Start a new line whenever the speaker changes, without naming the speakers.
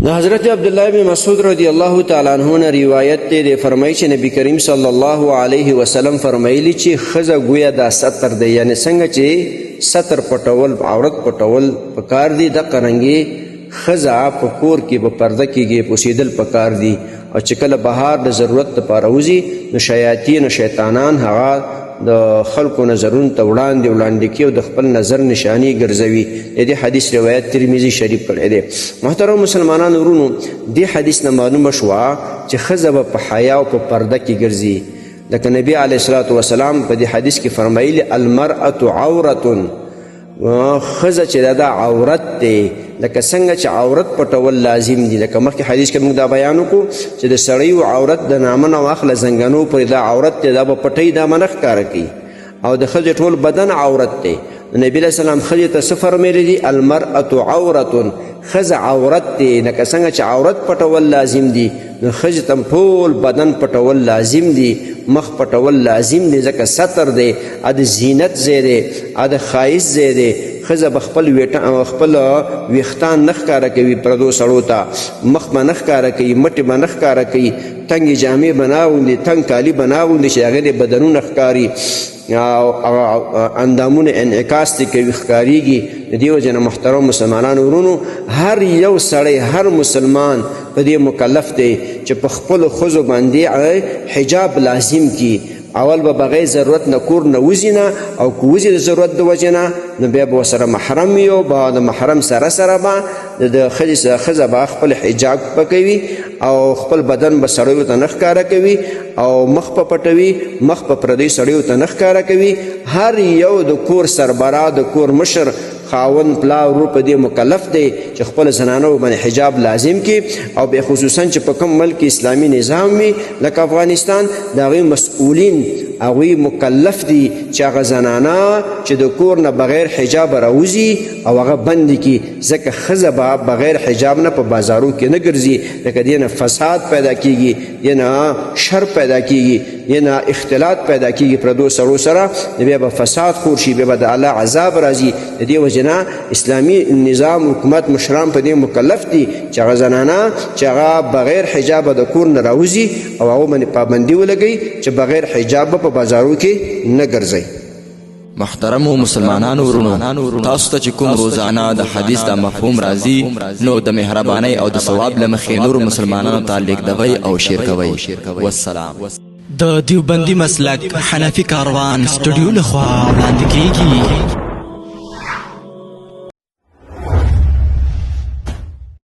حضرت عبدالله بن مسعود رضی الله تعالی عنہ نے روایت دی فرمایي چې نبی کریم صلی الله علیه وسلم فرمایلی چې خزه گویا دا ستر دی، یعنی څنګه چې ستر پټول عورت پټول پکار دی د قرنګي خزه په کور کې په پرده کېږي پوسیدل پکار دی، او چې کله بهار د ضرورت لپاره وځي نو شیاطین او شیطانان هغه د خلکو نظرونو ته وړاندې کوي او د خپل نظر نشانی ګرځوي. د دې حدیث روایت ترمذی شریف کړی دی. محترم مسلمانانو ورونو، دې حدیث نه معلومه شوه چې ښځه به په حیا او په پرده کې ګرځي، لکه نبی علیه الصلاة وسلام په دې حدیث کې فرمایلی المرأة عورة، ښځه چې دا عورت دی، لکه څنګه چې عورت پټول لازم دي. لکه مخکې حدیث کې موږ دا بیان وکړو چې د سړی عورت د نامن او اخله زنګنو پورې دا عورت دی، دا به پټۍ دا منه ښکاره کوي، او د ښځې ټول بدن عورت دی. نبی علیه السلام ښځې ته څه فرمایلی دي؟ المرأة عورة، ښځه عورت دی. لکه څنګه چې عورت پټول لازم دي نو ښځې ته ټول بدن پټول لازم دي، مخ پټول لازم دی، ځکه ستر دی، د زینت ځای دی، د ښایست ځای دی. ښځه به خپل ویښتان نه ښکاره کوي پردو سړو ته، مخ به نه ښکاره کوي، مټې به نه ښکاره کوي، تنګې جامې به نه اغوندي، تنګ کالي به نه اغوندي چې هغې د بدنونه ښکاري او اندامونه انعکاس دې کوي ښکاریږي. د دې وجې نه محترم مسلمانانو ورونو، هر یو سړی هر مسلمان په دې مکلف دی چې په خپلو ښځو باندې حجاب لازم کړي. اول به بغیر ضرورت نه کور نه وځي نه، او که وځي د ضرورت د وجې نه نو بیا به ورسره محرم وي، او به د محرم سره به د ښځه به خپل حجاب به کوي او خپل بدن به سړیو ته نه ښکاره کوي، او مخ په پټوي، مخ په پردیو سړیو ته نه ښکاره کوي. هر یو د کور سربراه، د کور مشر، خاوند، پلا، ورور په دې مکلف دی چې خپل زنانو باندې حجاب لازم کړي، او به خصوصا چې په کوم ملک اسلامي نظام وي لکه افغانستان، د هغوی مسؤولین هغوی مکلف دي چې هغه زنانه چې د کور نه بغیر حجاب راوځي او هغه بندې کړي، ځکه ښځه به بغیر حجاب نه په بازارو کې نه ګرځي، لکه دې نه فساد پیدا کېږي، دې نه شر پیدا کېږي، دې نه اختلاط پیدا کېږي پردو سړو سره، بیا به فساد خور شي، بیا به د الله عذاب راځي. د دې وجې نه اسلامي نظام حکومت مشران په دې مکلف دي چې هغه زنانه چې هغه بغیر حجاب د کور نه راوځي او هغو باندې پابندي ولګوي چې بغیر حجاب په بازارو کې نه ګرځي.
محترمو مسلمانانو ورونو، تاسو ته چې کوم روزانه د حدیث د مفهوم راځي نو د مهربانۍ او د ثواب له مخې نور مسلمانانو ته لیږدوئ او شیر کوئ. والسلام.
د دیوبندي مسلک حنفي کاروان سټوډیو لخوا وړاندې کیږي.